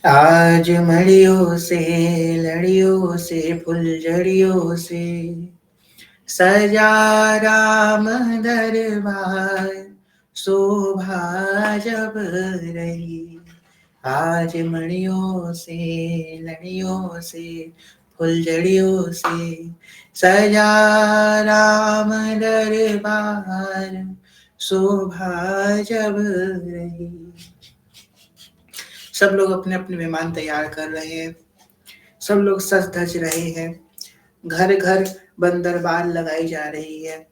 आज मड़ियों से लड़ियों से फुलझड़ियों से सजा राम दरबार, शोभा जब रही। आज मड़ियों से लड़ियों से फुलझड़ियों से सजा राम दरबार, शोभा जब रही। सब लोग अपने अपने विमान तैयार कर रहे हैं, सब लोग सज धज रहे हैं। घर घर बंदरबार लगाई जा रही है,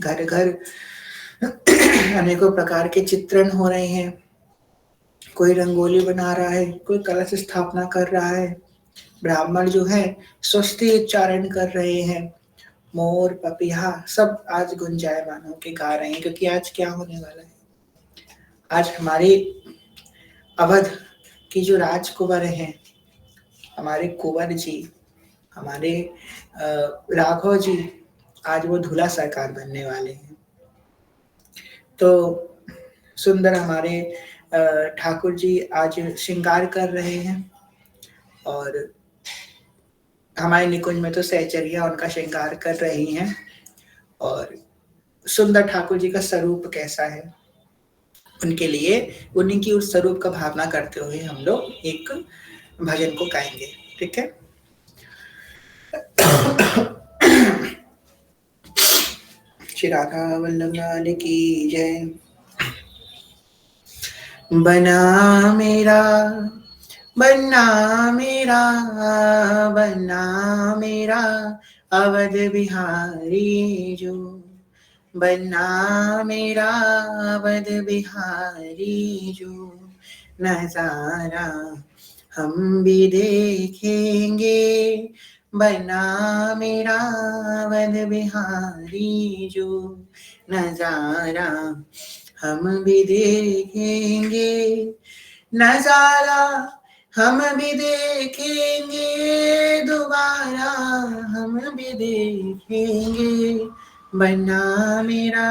घर घर अनेकों प्रकार के चित्रण हो रहे हैं। कोई रंगोली बना रहा है, कोई कलश स्थापना कर रहा है। ब्राह्मण जो है स्वस्ति उच्चारण कर रहे हैं। मोर पपीहा सब आज गुंजायमान होके गा रहे हैं, क्योंकि आज क्या होने वाला है। आज हमारे अवध की जो राजकुंवर हैं, हमारे कुंवर जी, हमारे राघव जी, आज वो दूल्हा सरकार बनने वाले हैं। तो सुंदर हमारे ठाकुर जी आज श्रृंगार कर रहे हैं, और हमारे निकुंज में तो सहचरिया उनका श्रृंगार कर रही हैं। और सुंदर ठाकुर जी का स्वरूप कैसा है, उनके लिए उन्हीं की उस स्वरूप का भावना करते हुए हम लोग एक भजन को गाएंगे। ठीक है। श्री राधा वल्लभ लाल की जय। बना मेरा बन्ना मेरा बन्ना मेरा अवध बिहारी जो, बन्ना मेरा अवध बिहारी जो, नजारा हम भी देखेंगे। बन्ना मेरा अवध बिहारी जो, नजारा हम भी देखेंगे। नजारा हम भी देखेंगे, दोबारा हम भी देखेंगे। बन्ना मेरा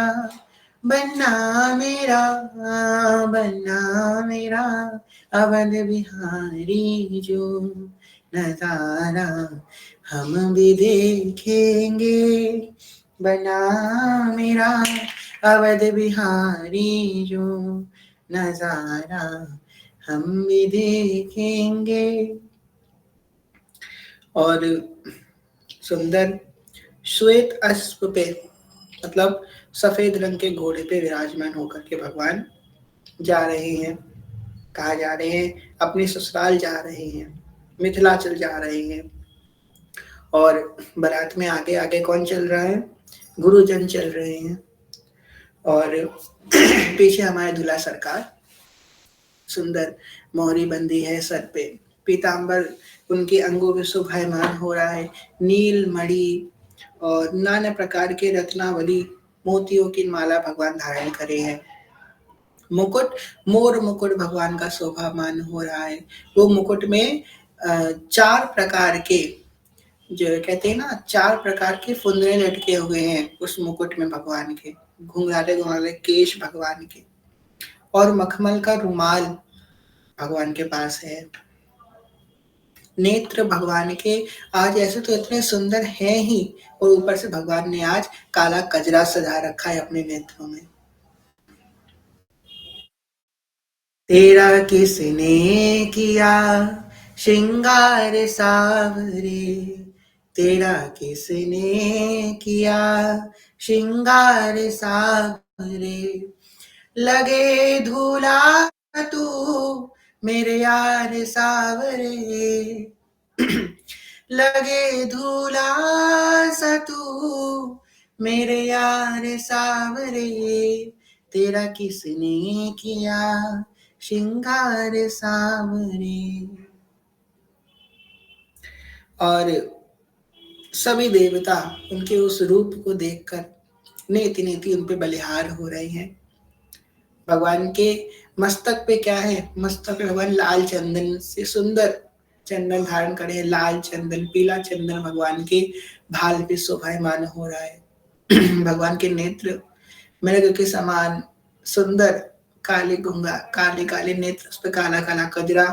बन्ना मेरा बन्ना मेरा अवध बिहारी जो, नजारा हम भी देखेंगे। बन्ना मेरा अवध बिहारी जो, नजारा हम भी देखेंगे। और सुंदर श्वेत अश्व पे, मतलब सफेद रंग के घोड़े पे विराजमान होकर के भगवान जा रहे हैं। कहाँ जा रहे हैं? अपने ससुराल जा रहे हैं, मिथिलांचल जा रहे हैं। और बारात में आगे आगे कौन चल रहा है? गुरुजन चल रहे हैं। और पीछे हमारे दूल्हा सरकार, सुंदर मोहरी बंदी है सर पे, पीतांबर उनके अंगों में शोभायमान हो रहा है। नील मणि और नाना प्रकार के रत्नावली मोतियों की माला भगवान धारण करे हैं। मुकुट, मोर मुकुट भगवान का शोभामान हो रहा है। वो मुकुट में 4 प्रकार के, जो कहते हैं ना, 4 प्रकार के फुंदरे लटके हुए हैं उस मुकुट में भगवान के, घुंघराले घुंघराले केश भगवान के, और मखमल का रुमाल भगवान के पास है। नेत्र भगवान के आज ऐसे तो इतने सुंदर हैं ही, और ऊपर से भगवान ने आज काला कजरा सजा रखा है अपने नेत्रों में। तेरा किसने किया श्रृंगार सावरे, तेरा किसने किया श्रृंगार सावरे, लगे धूला तू मेरे यार सावरे, लगे धूला सा तू मेरे यार सावरे, तेरा किसने किया श्रृंगार सावरे। और सभी देवता उनके उस रूप को देखकर नेति नेति उन पे बलिहार हो रहे हैं। भगवान के मस्तक पे क्या है? मस्तक पे भगवान लाल चंदन से सुंदर चंदन धारण करे हैं। लाल चंदन, पीला चंदन भगवान के भाल पे शोभायमान हो रहा है। भगवान के नेत्र मृग के समान सुंदर, काले घुंघा, काले काले नेत्र, उस पे काला काला कजरा,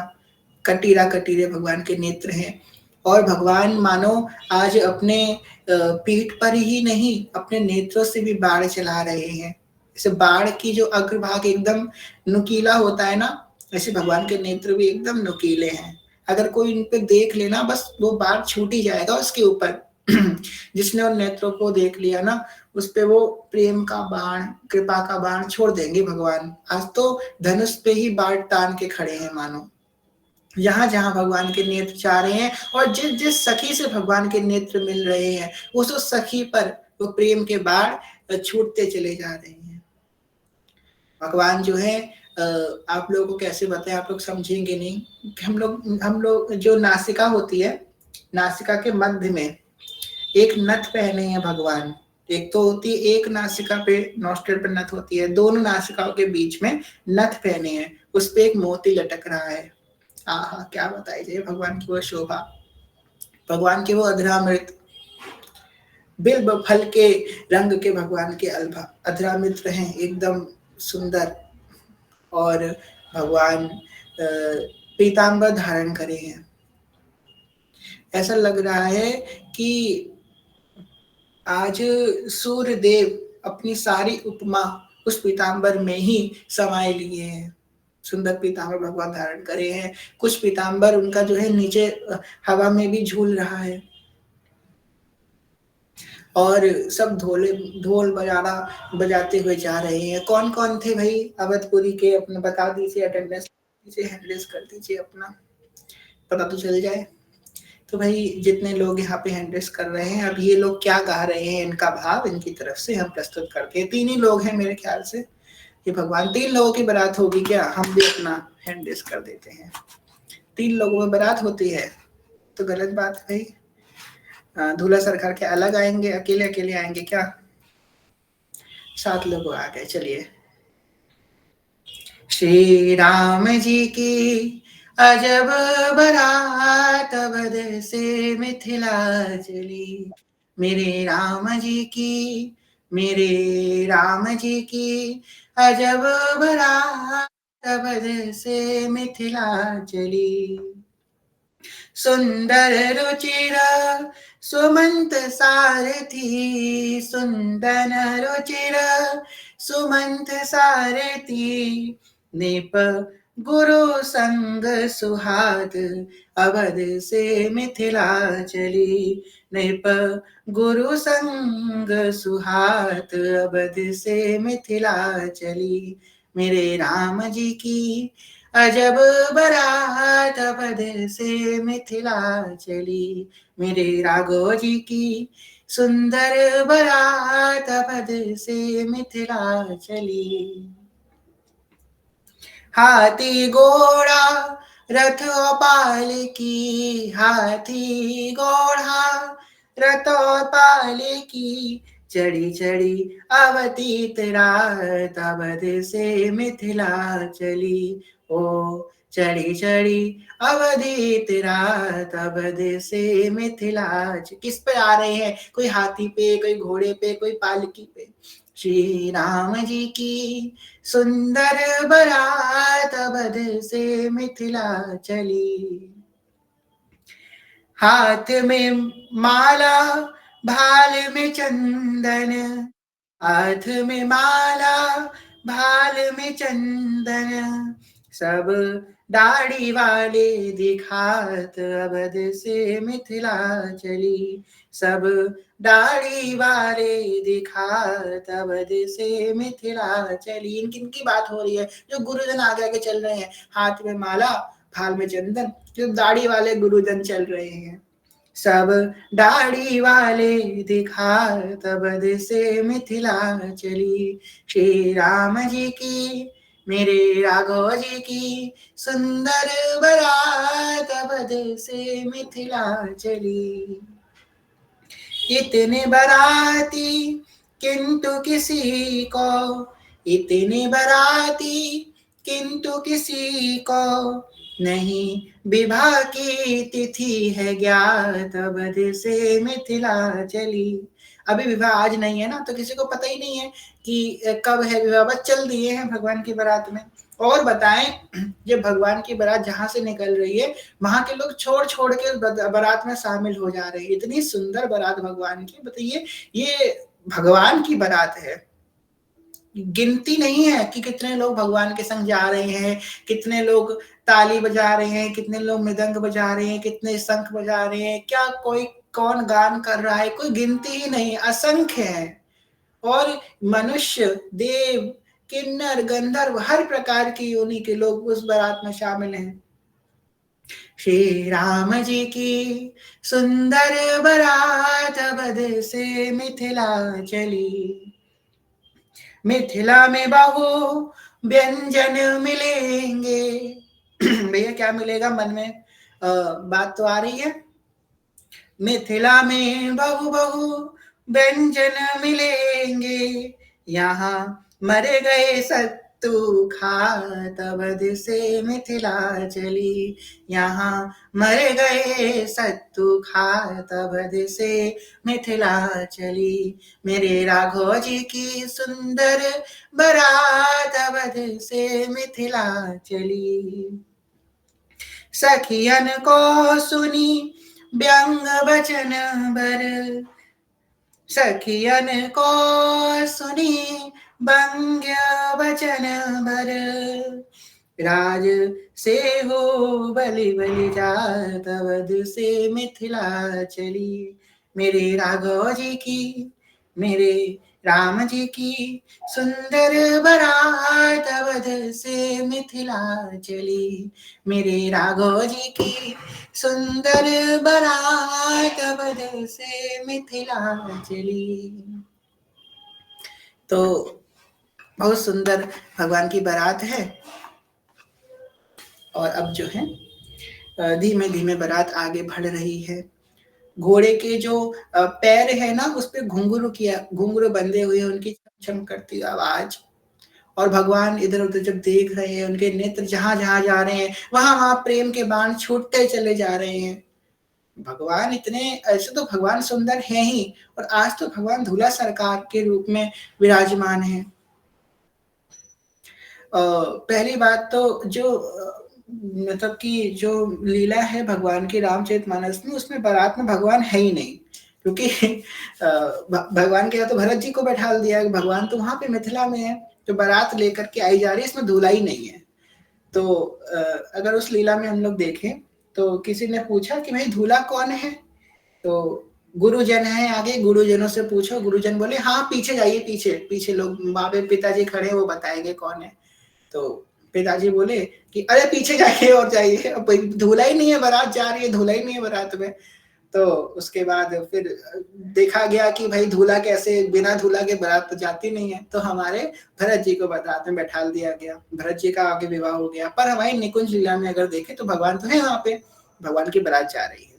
कटीरा कटीरे भगवान के नेत्र हैं। और भगवान मानो आज अपने पीठ पर ही नहीं, अपने नेत्रों से भी बाण चला रहे हैं। जैसे बाण की जो अग्रभाग एकदम नुकीला होता है ना, वैसे भगवान के नेत्र भी एकदम नुकीले हैं। अगर कोई इन पे देख लेना, बस वो बाण छूट ही जाएगा उसके ऊपर। जिसने उन नेत्रों को देख लिया ना, उस पे वो प्रेम का बाण, कृपा का बाण छोड़ देंगे भगवान। आज तो धनुष पे ही बाण तान के खड़े हैं मानो। जहां जहां भगवान के नेत्र जा रहे हैं, और जिस जिस सखी से भगवान के नेत्र मिल रहे हैं, उस सखी पर वो प्रेम के बाण छूटते चले जा रहे हैं। भगवान जो है, आप लोगों को कैसे बताएं, आप लोग समझेंगे नहीं। हम लोग जो नासिका होती है, नासिका के मध्य में एक नथ पहने हैं भगवान। एक तो होती है, एक नासिका पे नॉस्ट्रल पे नथ होती है, दोनों नासिकाओं के बीच में नथ पहने हैं, उस पे एक मोती लटक रहा है। आहा, क्या बताई जाए भगवान की वो शोभा, भगवान के वो अधरामृत, बिल्व फल के रंग के भगवान के अधरामृत हैं, एकदम सुंदर। और भगवान पीताम्बर धारण करे हैं। ऐसा लग रहा है कि आज सूर्य देव अपनी सारी उपमा उस पीताम्बर में ही समाये लिए हैं। सुंदर पीताम्बर भगवान धारण करे हैं। कुछ पीताम्बर उनका जो है नीचे हवा में भी झूल रहा है। और सब ढोल बजाते हुए जा रहे हैं। कौन कौन थे भाई अवधपुरी के, अपने बता दीजिए, अटेंडेंस दीजिए, हैंडल्स कर दीजिए, अपना पता तो चल जाए। तो भाई जितने लोग यहाँ पे हैंडल्स कर रहे हैं, अब ये लोग क्या गा रहे हैं, इनका भाव इनकी तरफ से हम प्रस्तुत करते हैं। 3 ही लोग हैं मेरे ख्याल से, ये भगवान 3 लोगों की बारात होगी क्या, हम भी अपना हैंडल्स कर देते हैं। 3 लोगों में बारात होती है तो गलत बात है भाई। दूल्हा सरकार के अलग आएंगे, अकेले अकेले आएंगे क्या? 7 लोग आ गए। चलिए। श्री राम जी की अजब बारात अवध से मिथिला चली। मेरे राम जी की, मेरे राम जी की अजब बारात अवध से मिथिला चली। सुंदर रुचिरा सुमंत सारथी, सुंदर रुचिरा सुमंत सारथी, निप गुरु संग सुहाद अवध से मिथिला चली। निप गुरु संग सुहाद अवध से मिथिला चली। मेरे राम जी की अजब बारात अवध से मिथिला चली। मेरे राघव जी की सुंदर बारात अवध से मिथिला चली। हाथी घोड़ा रथ पालकी, हाथी घोड़ा रथ पालकी, चढ़ी चढ़ी अवतीत रात अवध से मिथिला चली। ओ चढ़ी चढ़ी अवधीत रात अवध से मिथिला। किस पे आ रहे हैं? कोई हाथी पे, कोई घोड़े पे, कोई पालकी पे। श्री राम जी की सुंदर बारात अवध से मिथिला चली। हाथ में माला भाल में चंदन, हाथ में माला भाल में चंदन, सब दाढ़ी वाले दिखात अवध से मिथिला चली। सब दाढ़ी वाले दिखात अवध से मिथिला चली। किन की बात हो रही है? जो गुरुजन आगे आगे चल रहे हैं, हाथ में माला भाल में चंदन, जो दाढ़ी वाले गुरुजन चल रहे हैं। सब दाढ़ी वाले दिखात अवध से मिथिला चली। श्री राम जी की, मेरे राघव जी की सुंदर बारात अवध से मिथिला चली। इतने बाराती किंतु किसी को, इतने बाराती किंतु किसी को नहीं विवाह की तिथि है ज्ञात अवध से मिथिला चली। अभी विवाह आज नहीं है ना, तो किसी को पता ही नहीं है कि कब है विवाह, बस चल दिए हैं भगवान की बारात में। और बताएं, जब भगवान की बारात जहां से निकल रही है, वहां के लोग छोड़ छोड़ के बारात में शामिल हो जा रहे हैं। इतनी सुंदर बारात भगवान की, बताइए, ये भगवान की बारात है। गिनती नहीं है कि कितने लोग भगवान के संग जा रहे हैं, कितने लोग ताली बजा रहे हैं, कितने लोग मृदंग बजा रहे हैं, कितने शंख बजा रहे हैं, क्या कोई कौन गान कर रहा है, कोई गिनती ही नहीं, असंख्य है। और मनुष्य, देव, किन्नर, गंधर्व, हर प्रकार की योनि के लोग उस बारात में शामिल हैं। श्री राम जी की सुंदर बारात अवध से मिथिला चली। मिथिला में बहु व्यंजन मिलेंगे। भैया क्या मिलेगा मन में बात तो आ रही है। मिथिला में बहु बहु व्यंजन मिलेंगे, यहाँ मरे गए सत्तू खात अवध से मिथिला चली। यहाँ मरे गए सत्तू खात अवध से मिथिला चली। मेरे राघव जी की सुंदर बारात अवध से मिथिला चली। सखियन को सुनी व्यंग बचन बर, सखियन को सुनी व्यंग्य बचन भर। राज से हो बलि बलि जात अवध से मिथिला चली। मेरे राघव जी की, मेरे राम जी की सुंदर बारात अवध से मिथिला चली। मेरे राघव जी की सुंदर बारात अवध से मिथिला चली। तो बहुत सुंदर भगवान की बारात है। और अब जो है धीमे धीमे बारात आगे बढ़ रही है। घोड़े के जो पैर है ना, उस पे घुंघरू बंधे हुए, उनकी छम करती आवाज। और भगवान इधर उधर जब देख रहे हैं, उनके नेत्र जहां जहां जा रहे हैं, वहां वहां प्रेम के बाण छूटते चले जा रहे हैं। भगवान इतने, ऐसे तो भगवान सुंदर है ही, और आज तो भगवान दूल्हा सरकार के रूप में विराजमान है। पहली बात तो जो मतलब कि जो लीला है भगवान की रामचरितमानस में, उसमें बारात में भगवान है ही नहीं, क्योंकि भगवान के यहाँ तो भरत जी को बैठा दिया है, भगवान तो वहां पे मिथिला में है, तो बारात लेकर के आई जा रही है, इसमें दूल्हा ही नहीं है। तो अगर उस लीला में हम लोग देखें, तो किसी ने पूछा कि भाई दूल्हा कौन है, तो गुरुजन है आगे, गुरुजनों से पूछो। गुरुजन बोले हाँ पीछे जाइए, पीछे पीछे लोग बाबे पिताजी खड़े, वो बताएंगे कौन है। तो पिताजी बोले कि अरे पीछे जाइए और जाइए, अब दूल्हा ही नहीं है, बारात जा रही है, दूल्हा ही नहीं है बारात में। तो उसके बाद फिर देखा गया कि भाई दूल्हा कैसे, बिना दूल्हा के बारात तो जाती नहीं है। तो हमारे भरत जी को बारात में बैठा दिया गया, भरत जी का आगे विवाह हो गया। पर हमारी निकुंज लीला में अगर देखें तो भगवान तो है वहां पे, भगवान की बारात जा रही है।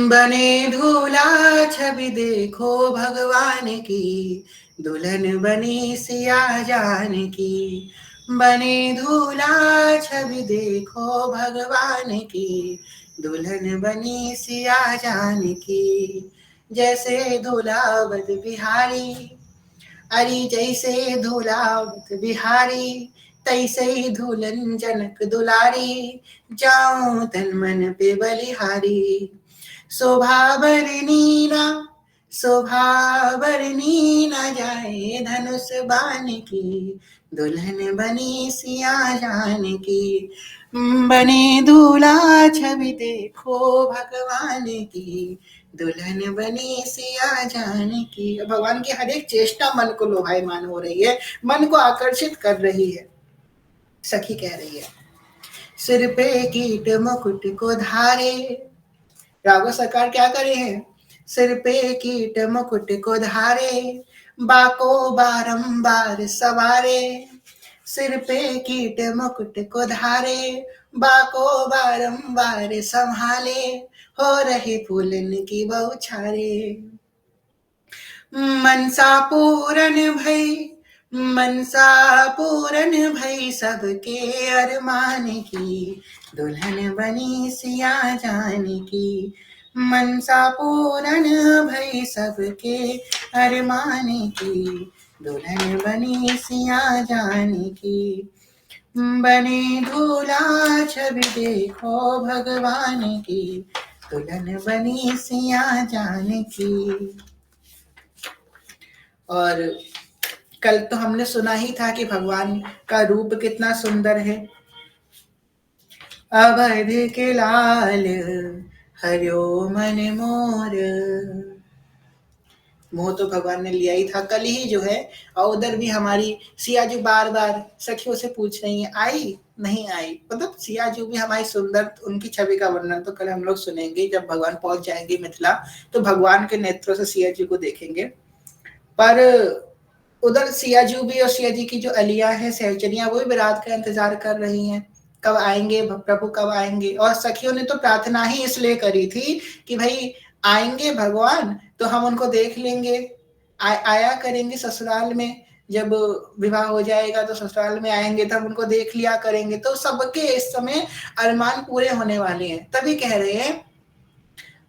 बने दूल्हा छवि देखो भगवान की, दुल्हन बनी सिया जान की। बने दूल्हा छवि देखो भगवान की, दुल्हन बनी सिया जान की। जैसे दूल्हा बद बिहारी, अरे जैसे दूल्हा बद बिहारी, तैसे ही दुल्हन जनक दुलारी। जाऊं तन मन पे बलिहारी, शोभा बरनी ना, शोभा बरनी ना जाए धनुष बाण की, दुल्हन बनी सिया जान की। बने दूल्हा छवि देखो भगवान की, दुल्हन बनी सिया जान की। भगवान की हर एक चेष्टा मन को लोभायमान हो रही है, मन को आकर्षित कर रही है। सखी कह रही है, सिर पे कीट मुकुट को धारे, राघव सरकार क्या करे हैं, सिर पे कीट मुकुट को धारे, बाको बारंबार सवारे। सिर पे कीट मुकुट को धारे, बाको बारंबार संभाले, हो रही फूलन की बौछारे। मनसा पूरन भई, मनसा पूरन भई सबके अरमान की, दुल्हन बनी सिया जान की। मनसा पूरन भई सबके अरमान की, दुल्हन बनी सिया जानकी, बने दूल्हा छवि देखो भगवान की, दुल्हन बनी सिया जानकी। और कल तो हमने सुना ही था कि भगवान का रूप कितना सुंदर है। अवध के लाल हरियो मन मोर, मोह तो भगवान ने लिया ही था कल ही जो है। और उधर भी हमारी सिया जी बार बार सखियों से पूछ रही है आई नहीं आई, मतलब सिया जी भी हमारी सुंदर, उनकी छवि का वर्णन तो कल हम लोग सुनेंगे जब भगवान पहुंच जाएंगे मिथिला, तो भगवान के नेत्रों से सिया जी को देखेंगे। पर उधर सिया जी भी और सिया जी की जो अलिया है सहचरियां, वो भी बारात का इंतजार कर रही हैं, कब आएंगे प्रभु कब आएंगे। और सखियों ने तो प्रार्थना ही इसलिए करी थी कि भाई आएंगे भगवान तो हम उनको देख लेंगे, आया करेंगे ससुराल में, जब विवाह हो जाएगा तो ससुराल में आएंगे तो हम उनको देख लिया करेंगे। तो सबके इस समय अरमान पूरे होने वाले हैं, तभी कह रहे हैं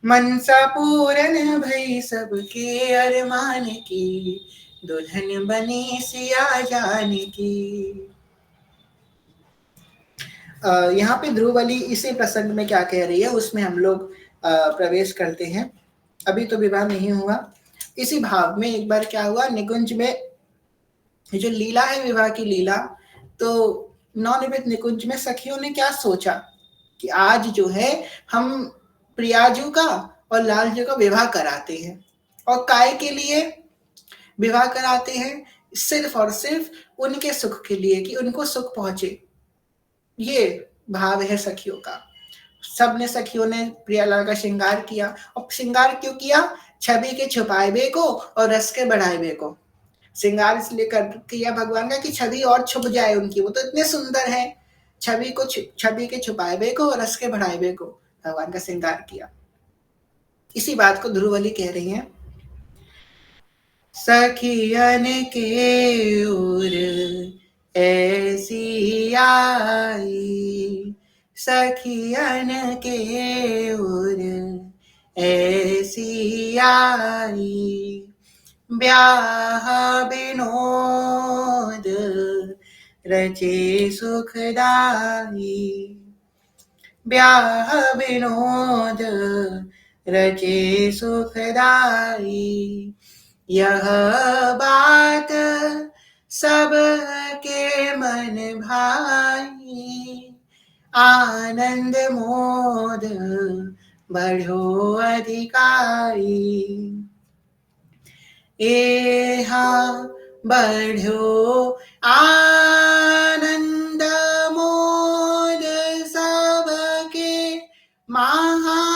मनसा पूरन भई सबके अरमान की, दुल्हन बनी सिया जानकी। यहाँ पे ध्रुवली इसी प्रसंग में क्या कह रही है उसमें हम लोग प्रवेश करते हैं। अभी तो विवाह नहीं हुआ, इसी भाव में एक बार क्या हुआ, निकुंज में जो लीला है विवाह की लीला, तो नवनिर्मित निकुंज में सखियों ने क्या सोचा कि आज जो है हम प्रियाजू का और लालजू का विवाह कराते हैं। और काय के लिए विवाह कराते हैं, सिर्फ और सिर्फ उनके सुख के लिए, कि उनको सुख पहुंचे, ये भाव है सखियों का। सबने सखियों ने प्रियालाल का श्रृंगार किया। और श्रृंगार क्यों किया, छवि के छुपाए को और रस के बढ़ाए को। श्रृंगार इसलिए कर किया भगवान का कि छवि और छुप जाए उनकी, वो तो इतने सुंदर है। छवि के छुपाए को और रस के बढ़ाए को भगवान का श्रृंगार किया। इसी बात को ध्रुवली कह रही हैं, सखियन के ओर ऐसी आई, सखियन के ओर ऐसी आई, ब्याह विनोद रचे सुखदाई, ब्याह विनोद रचे सुखदाई। यह बात सबके मन भाई, आनंद मोद बढ़ो अधिकारी, एहा बढ़ो आनंद मोद सबके, महाप्रेम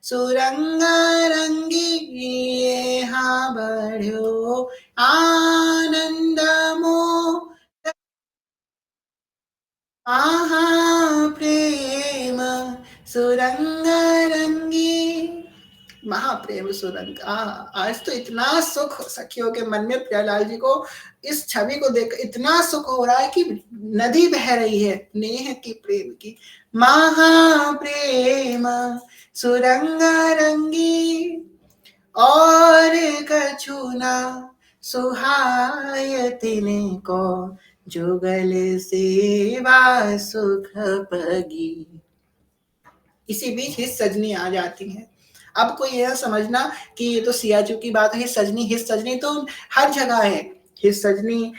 सुरंग रंगी, एहा बढ़ो आनंद मोद, महाप्रेम सुरंग रंगी, महाप्रेम सुरंग। आज तो इतना सुख सखियों के मन में, प्रियालाल जी को इस छवि को देख इतना सुख हो रहा है कि नदी बह रही है नेह की प्रेम की। महाप्रेम सुरंग रंगी, और कछु ना सुहाय तिनको, जुगल सेवा सुख पगी। इसी बीच हिस सजनी आ जाती है। अब कोई यह समझना कि ये तो सियाजू की बात है, हिस सजनी तो हर जगह है। हिस सजनी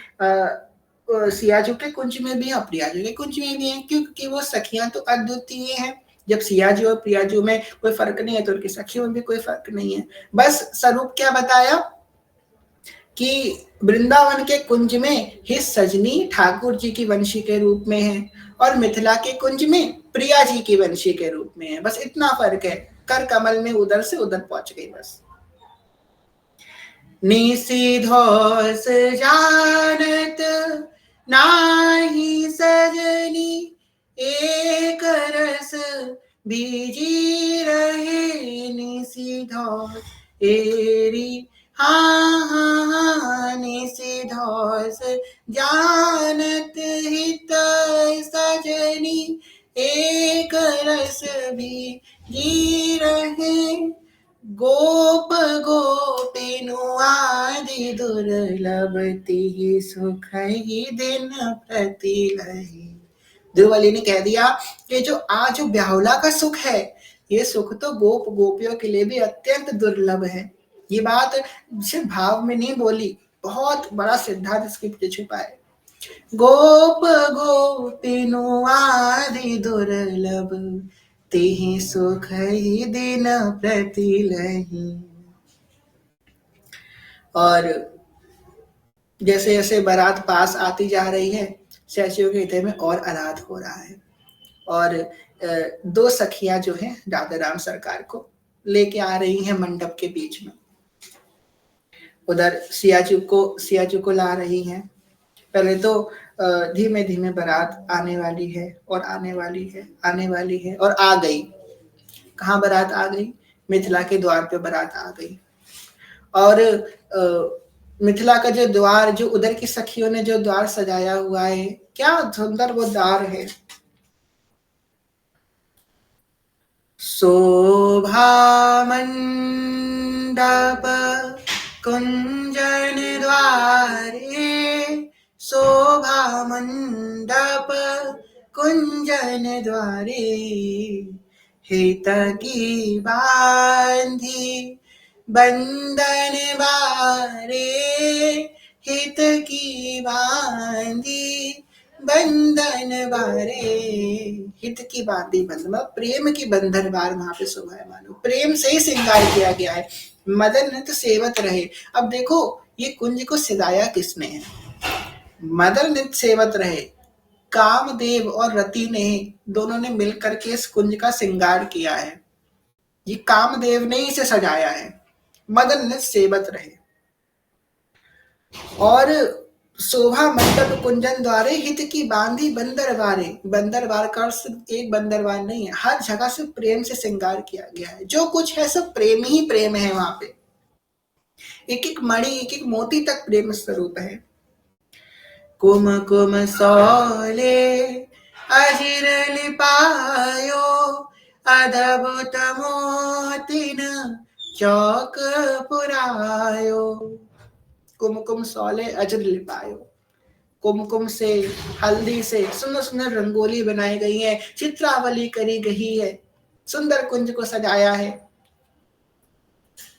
सियाजू के कुंज में भी है, प्रियाजू के कुंज में भी है, क्योंकि वो सखियां तो अद्वितीय हैं। जब सियाजू और प्रियाजू में कोई फर्क नहीं है तो उनकी सखियों में भी कोई फर्क नहीं है। बस स्वरूप क्या बताया कि वृंदावन के कुंज में हिस सजनी ठाकुर जी की वंशी के रूप में है, और मिथिला के कुंज में प्रिया जी की वंशी के रूप में है। बस इतना फर्क है, कर कमल में उधर से उधर पहुंच गई बस। निशिधोष जानत नाही सजनी, एक रस बीजी रहे, निशिधोष एरी हाँ निशिधोष जानत हित सजनी, एक रस भी जी रहे, गोप गोपिनु आए दुर्लभ तिहि सुख ही दिन प्रति लही। ध्रुवली ने कह दिया कि जो आज ब्याहुला का सुख है, ये सुख तो गोप गोपियों के लिए भी अत्यंत दुर्लभ है। ये बात सिर्फ भाव में नहीं बोली, बहुत बड़ा सिद्धांत इसके पीछे छुपा है। गोप गोपिनु आदि दुर्लभ तिहि सुख ही दिन प्रति लही। और जैसे जैसे बारात पास आती जा रही है, शशियों के हृदय में और आह्लाद हो रहा है। और दो सखियां जो हैं राधा राम सरकार को लेके आ रही हैं मंडप के बीच में। उधर सियाजू को ला रही हैं। पहले तो धीमे धीमे बारात आने वाली है और आने वाली है और आ गई। कहाँ बारात आ गई? मिथिला के द्वार पे बारात आ गई। और मिथिला का जो द्वार, जो उधर की सखियों ने जो द्वार सजाया हुआ है, क्या सुंदर वो द्वार है। शोभा मंडप कुंजन द्वारे, शोभा मंडप कुंजन द्वारे, हित की बांधी बंधन बारे, हित की बांधी बंधन बारे। हित की बांधी बंधन, प्रेम की बंधन बार वहां पे शोभा है, मानो प्रेम से ही श्रृंगार किया गया है। मदन नृत्य सेवत रहे। अब देखो ये कुंज को सजाया किसने है? मदन नृत्य सेवत रहे, कामदेव और रति ने दोनों ने मिलकर के इस कुंज का श्रृंगार किया है। ये कामदेव ने इसे सजाया है। मदन नृत्य सेवत रहे। और शोभा मंडप कुंजन द्वारे, हित की बांधी बंदरवारे। बंदरवार का सिर्फ एक बंदरवार नहीं है, हर जगह से प्रेम से श्रृंगार किया गया है। जो कुछ है सब प्रेम ही प्रेम है वहां पे। एक एक मणि, एक एक मोती तक प्रेम स्वरूप है। कुम कुम सौले अजिर लिपायो, अद्भुत मोतिन चौक पुरायो। कुमकुम सौले अजर लिपायो, कुमकुम से, हल्दी से सुंदर सुंदर रंगोली बनाई गई है, चित्रावली करी गई है, सुंदर कुंज को सजाया है।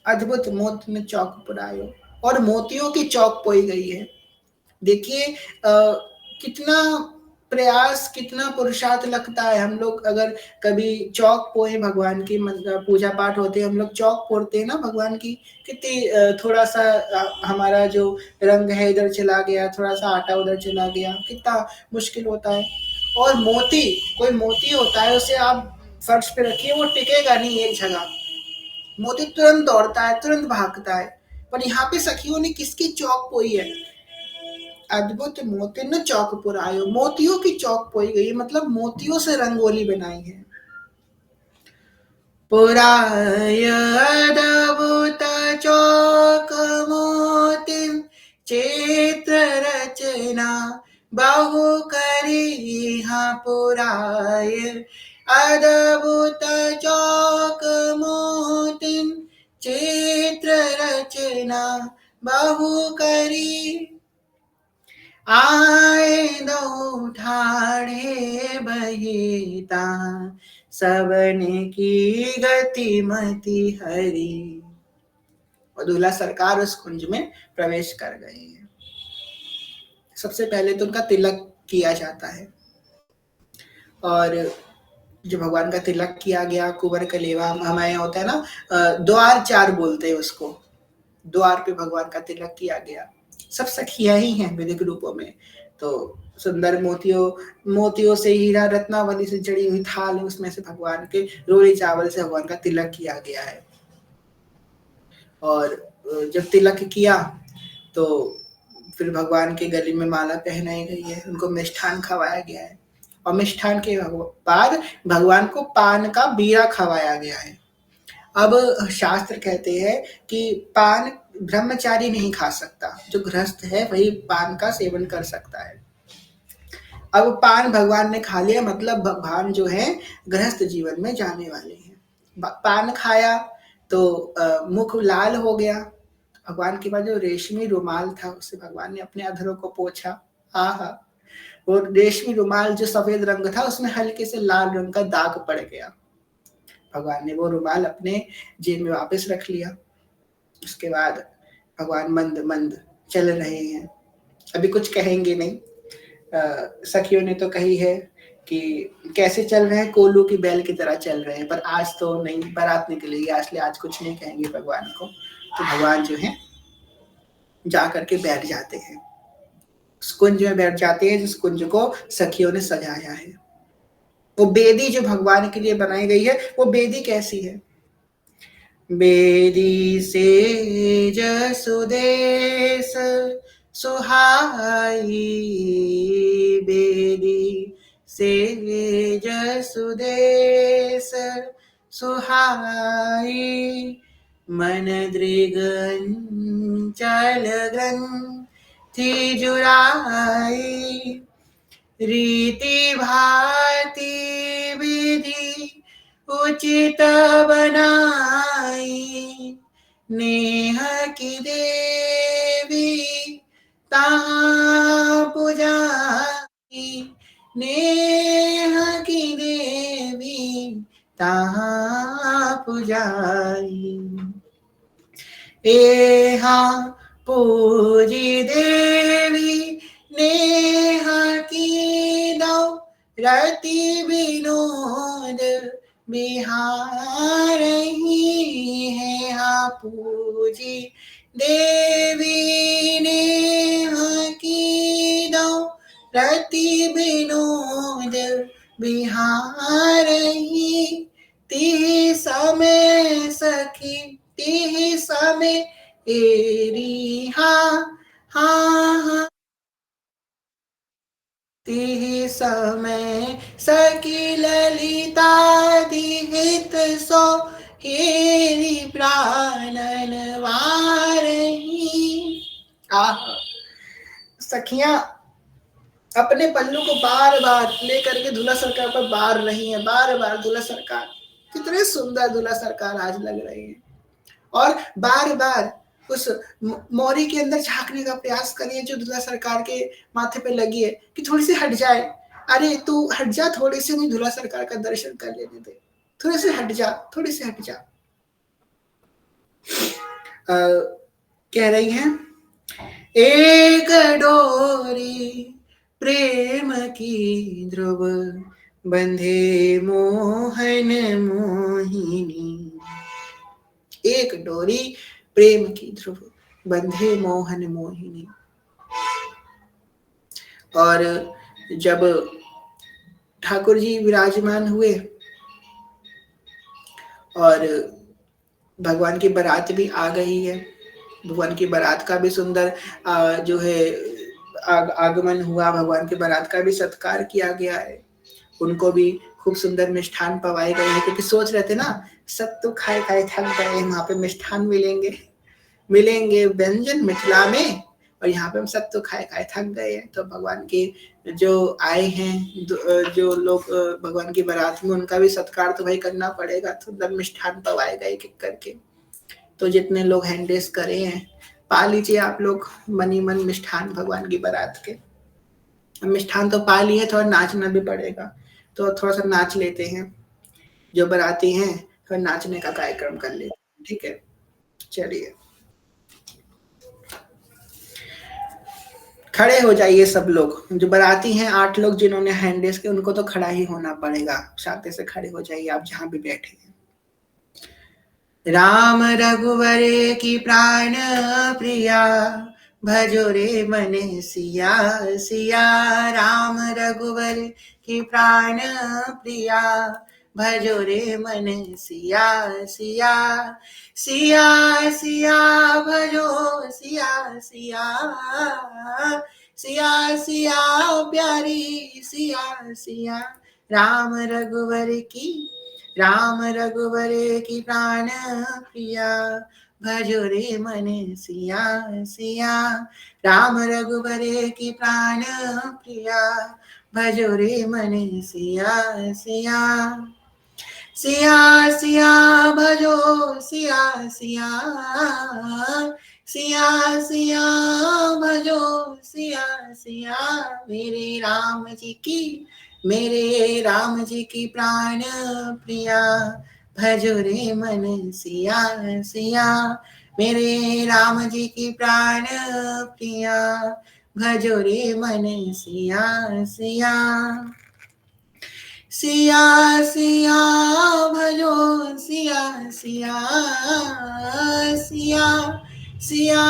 अद्भुत मोत में चौक पुरायो, और मोतियों की चौक पोई गई है। देखिए कितना प्रयास, कितना पुरुषार्थ लगता है। हम लोग अगर कभी चौक पोए, भगवान की पूजा पाठ होते हैं, हम लोग चौक पोड़ते हैं ना भगवान की, कितनी थोड़ा सा हमारा जो रंग है इधर चला गया, थोड़ा सा आटा उधर चला गया, कितना मुश्किल होता है। और मोती, कोई मोती होता है उसे आप फर्श पे रखिए, वो टिकेगा नहीं एक जगह, मोती तुरंत दौड़ता है, तुरंत भागता है। पर यहाँ पे सखियों ने किसकी चौक पोई है? अद्भुत मोतिन चौक पुरायो, मोतियों की चौक पोई गई, मतलब मोतियों से रंगोली बनाई है। पुराय अद्भुत चौक मोतिम, चित्र रचना बहु करी हाँ पुराय। अद्भुत चौक मोतिम, चित्र रचना बहु करी। आए दो ठाणे बहिता, सबने की गति मति हरी। और दूल्हा सरकार उस कुंज में प्रवेश कर गए हैं। सबसे पहले तो उनका तिलक किया जाता है, और जो भगवान का तिलक किया गया, कुंवर कलेवा हमारे यहाँ होता है ना, द्वार चार बोलते हैं उसको, द्वार पे भगवान का तिलक किया गया। सब सखियां ही हैं वैदिक रूपों में। तो सुंदर मोतियों से, हीरा रत्नावली से जड़ी हुई थाल, उसमें से भगवान के रोली चावल से भगवान का तिलक किया गया है। और जब तिलक किया तो फिर भगवान के गले में माला पहनाई गई है, उनको मिष्ठान खवाया गया है, और मिष्ठान के बाद भगवान को पान का बीड़ा खवाया गया है। अब शास्त्र कहते हैं कि पान ब्रह्मचारी नहीं खा सकता, जो गृहस्थ है वही पान का सेवन कर सकता है। अब पान भगवान ने खा लिया, मतलब भगवान जो है गृहस्थ जीवन में जाने वाले हैं। पान खाया तो मुख लाल हो गया। भगवान के पास जो रेशमी रुमाल था उससे भगवान ने अपने अधरों को पोंछा। आहा, वो रेशमी रुमाल जो सफेद रंग था उसमें हल्के से लाल रंग का दाग पड़ गया। भगवान ने वो रुमाल अपने जेब में वापस रख लिया। उसके बाद भगवान मंद मंद चल रहे हैं, अभी कुछ कहेंगे नहीं। सखियों ने तो कही है कि कैसे चल रहे हैं, कोल्हू की बैल की तरह चल रहे हैं, पर आज तो नहीं, बारात निकलेगी, इसलिए आज कुछ नहीं कहेंगे भगवान को। तो भगवान जो है जा करके बैठ जाते हैं, उस कुंज में बैठ जाते हैं जिस कुंज को सखियों ने सजाया है। वो बेदी जो भगवान के लिए बनाई गई है, वो बेदी कैसी है? बेदी से जसुदेश सुहाई, बेदी से जसुदेश सुहाई, मन दृगन चल ग्रंथि जुराई, रीति भांति विधि उचित बनाई, नेह की देवी तहाँ पुजाई, नेह की देवी तहाँ पुजाई, एहा पूजी देवी नेह की दो, रति विनोद बिहार ही है। हा पूजी देवी नेह की दो, रति विनोद बिहार ही, ती समय सखी ती समय एरी हा हा, ती समय सखी ललिता दिहित सो, हेरी प्राणन वारही। सखियां अपने पल्लू को बार बार लेकर के दूल्हा सरकार पर बार रही है, बार बार दूल्हा सरकार, कितने सुंदर दूल्हा सरकार आज लग रहे हैं, और बार बार उस मोरी के अंदर झांकने का प्रयास करिए जो दूल्हा सरकार के माथे पे लगी है कि थोड़ी सी हट जाए। अरे तू हट जा, थोड़ी सी मुझे दूल्हा सरकार का दर्शन कर लेने दे, थोड़ी सी हट जा, थोड़ी सी हट जा। कह रही हैं, एक डोरी प्रेम की ध्रुव बंधे मोहन मोहिनी, एक डोरी प्रेम की ध्रुव बंधे मोहन मोहिनी। और जब ठाकुर जी विराजमान हुए और भगवान की बारात भी आ गई है, भगवान की बारात का भी सुंदर जो है आगमन हुआ, भगवान की बारात का भी सत्कार किया गया है, उनको भी खूब सुंदर मिष्ठान पवाए गए हैं, क्योंकि सोच रहे थे ना सब तो खाए खाए थक गए, वहां पे मिष्ठान मिलेंगे व्यंजन मिथिला में, और यहाँ पे हम सब तो खाए खाए थक गए हैं। तो भगवान के जो आए हैं, जो लोग भगवान की बारात में, उनका भी सत्कार तो भाई करना पड़ेगा, तो मिष्ठान पवाए गए एक करके। तो जितने लोग हैंडेस करे हैं, पा लीजिए आप लोग मनी मन मिष्ठान भगवान की बारात के। मिष्ठान तो पा लिए, थोड़ा नाचना भी पड़ेगा, तो थोड़ा सा नाच लेते हैं, जो बाराती हैं थोड़ा नाचने का कार्यक्रम कर लेते हैं, ठीक है। चलिए खड़े हो जाइए सब लोग, जो बाराती हैं 8 लोग जिन्होंने हैंडेस के, उनको तो खड़ा ही होना पड़ेगा, शांति से खड़े हो जाइए आप जहां भी बैठे हैं। राम रघुवर की प्राण प्रिया, भजो रे मन सिया सिया, राम रघुवर की प्राण प्रिया, भजो रे मन सिया सिया, सिया सिया भजो सिया सिया, सिया सिया प्यारी सिया सिया, राम रघुवर की प्राण प्रिया, भजो रे मन सिया सिया, राम रघुवर की प्राण प्रिया, भजो रे मन सिया सिया, सिया सिया भजो सिया सिया, सिया सिया भजो सिया सिया, मेरे राम जी की प्राण प्रिया, भजो रे मन सिया सिया, मेरे राम जी की प्राण प्रिया, भजो रे मन सिया सिया। सिया सिया भजो सिया सिया, सिया सिया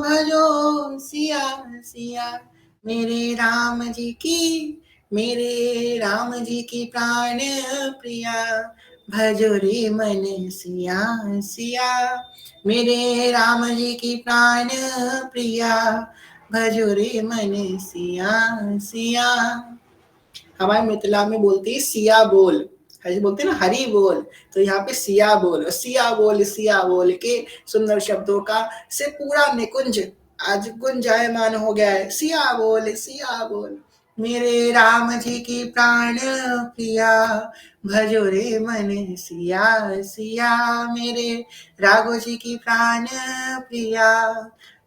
भजो सिया सिया, मेरे राम जी की प्राण प्रिया, भजो रे मन सिया सिया, मेरे राम जी की प्राण प्रिया, भजो रे मन सिया सिया। हमारे मिथिला में बोलती है सिया बोल, ऐसे बोलते हैं ना हरी बोल, तो यहाँ पे सिया बोल के सुंदर शब्दों का से पूरा निकुंज आज गुंजायमान हो गया है। सिया बोल, मेरे राम जी की प्राण प्रिया, भजो रे मन सिया सिया, मेरे राघो जी की प्राण प्रिया,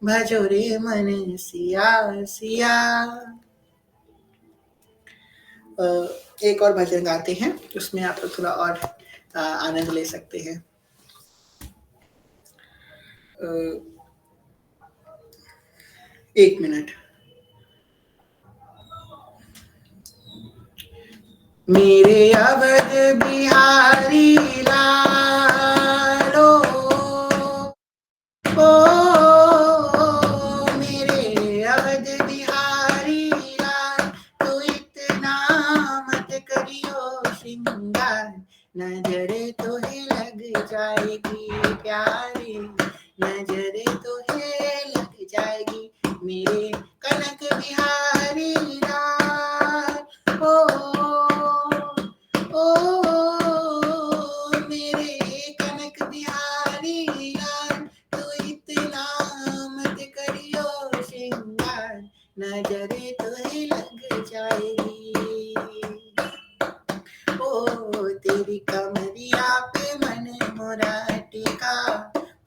भजो रे मन सिया सिया। एक और भजन गाते हैं, उसमें आप लोग थोड़ा और आनंद ले सकते हैं। एक मिनट। मेरे अवध बिहारी लालो, ओ मेरे अवध बिहारी लाल, तो इतना मत करियो श्रृंगार, नजरे तो ही लग जाएगी प्यारी, नजरे तो ही लग जाएगी मेरे कनक बिहारी लाल। मेरे कनक बिहारी लाल, तो इतना मत करियो श्रृंगार, नजरे तो ही लग जाएगी। ओ तेरी कमरिया पे मन मोरा टिका,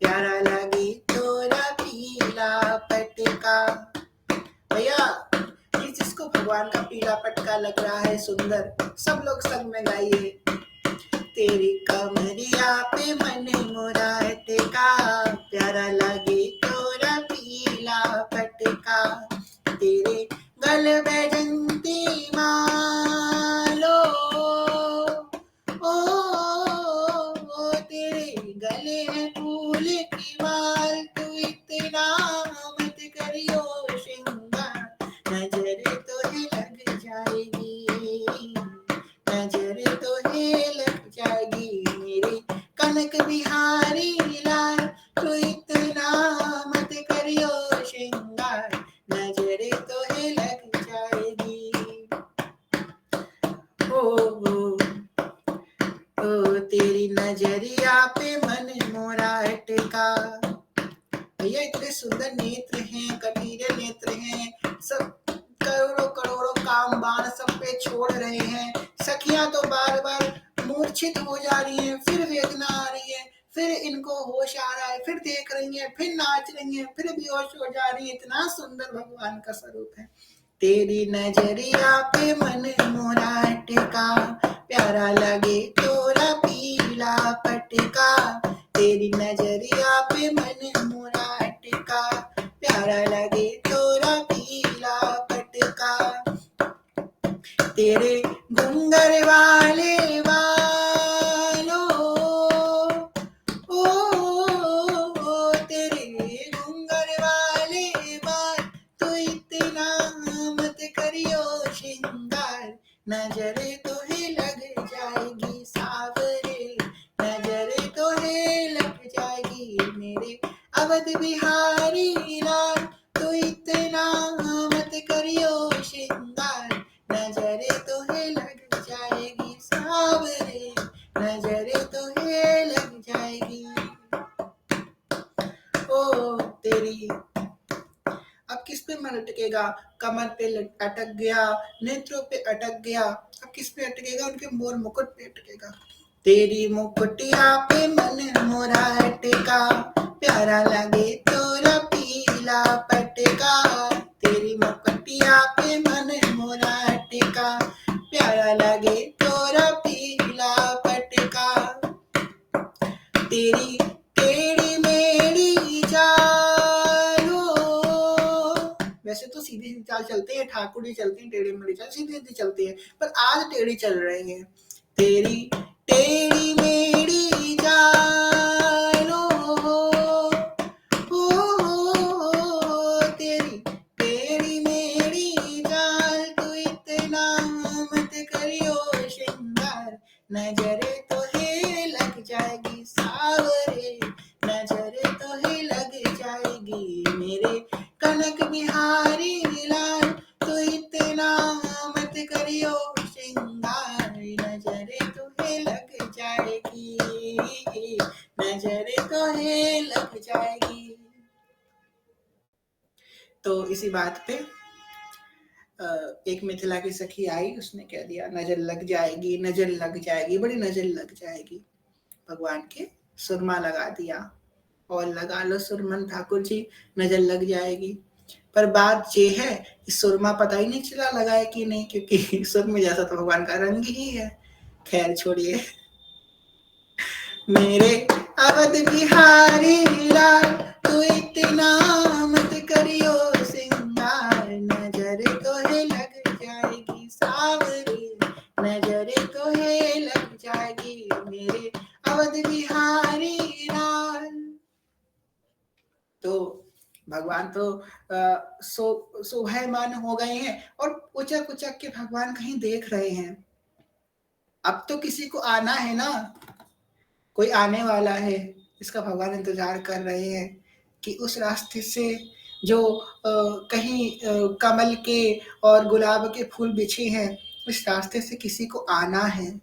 प्यारा लगे तोरा पीला पटका। भैया जिसको भगवान का पीला पटका लग रहा है सुंदर, सब लोग संग में गाइए। तेरी कमरिया पे मन मोरा टिका, प्यारा लगे तोरा पीला पटका, तेरे गल बैजंती मालो, ओ तेरे गले है फूल की माल, तू इतना मत करियो श्रृंगार, नजर तो ही लग जाएगी, नजर तो ही लग जाएगी मेरे कनक बिहारी लाल, तू इतना मत करियो श्रृंगार, नजर तो ही लग जाएगी। ओ तेरी नजरिया पे मन मोरा टिका। भैया इतने सुंदर नेत्र हैं, कटीले नेत्र हैं, सब करोड़ों करोड़ों काम बाण सब पे छोड़ रहे हैं। सखियां तो बार बार मूर्छित हो जा रही हैं, फिर वेदना आ रही है, फिर इनको होश आ रहा है, फिर देख रही हैं, फिर नाच रही हैं, फिर बेहोश हो जा रही है। इतना सुंदर भगवान का स्वरूप है। तेरी नजरिया पे मन मोरा टिका, प्यारा लगे तोरा पीला पटका, तेरी नजरिया पे मन मोरा टिका, प्यारा लगे तोरा पीला पटका, तेरे घुंघर वाले बालों, ओ तेरे घुंघर वाले बाल, तो इतना मत करियो श्रृंगार, नजरे तो ही लग जाएगी सावरे, नजरे तो ही लग जाएगी मेरे अवध बिहारी लाल, तो इतना मत करियो श्रृंगार, नजरे तो ही लग जाएगी सावरे, नजरे तो ही लग जाएगी। ओ तेरी अब किस पे मन अटकेगा, कमर पे अटक गया, नेत्रों पे अटक गया, अब किस पे अटकेगा, उनके मोर मुकुट पे अटकेगा। तेरी मुकुटिया पे मन मोरा टिका, प्यारा लगे तोरा पीला पटका। तेरी मुकुटिया पे मन मोरा टिका, प्यारा लगे तोरा पीला पटका। तेरी टेढ़ी मेढ़ी चाल हो, वैसे तो सीधी सीधी चाल चलते हैं ठाकुर जी, चलते हैं टेढ़ी मेढ़ी चाल, सीधी सीधी चलती है, पर आज टेढ़ी चल रहे हैं। तेरी टेढ़ी मेढ़ी चाल तेरी टेढ़ी मेढ़ी चाल, तू इतना मत करियो श्रृंगार, नजरे तो है लग जाएगी सावरे, नजरे तो है लग जाएगी मेरे कनक बिहारी लाल, तो इतना मत करियो श्रृंगार, नजरे तो है लग जाएगी, नजरे तो है लग जाएगी। तो इसी बात पे एक मिथिला की सखी आई, उसने कह दिया नजर लग जाएगी, नजर लग जाएगी, बड़ी नजर लग जाएगी। भगवान के सुरमा लगा दिया, और लगा लो सुरमन ठाकुर जी, नजर लग जाएगी। पर बात ये है कि सुरमा पता ही नहीं चला लगा है कि नहीं, क्योंकि सुरमे जैसा तो भगवान का रंग ही है। खैर छोड़िए। मेरे अवध बिहारी लाल, तू इतना मत करियो सिंगार, नजर तो है लग जाएगी सावरी, नजर तो है लग जाएगी मेरे अवध बिहारी लाल। तो भगवान तो शोभायमान हो गए हैं, और उचक उचक के भगवान कहीं देख रहे हैं। अब तो किसी को आना है ना, कोई आने वाला है, इसका भगवान इंतजार कर रहे हैं कि उस रास्ते से जो कहीं कमल के और गुलाब के फूल बिछे हैं, उस रास्ते से किसी को आना है,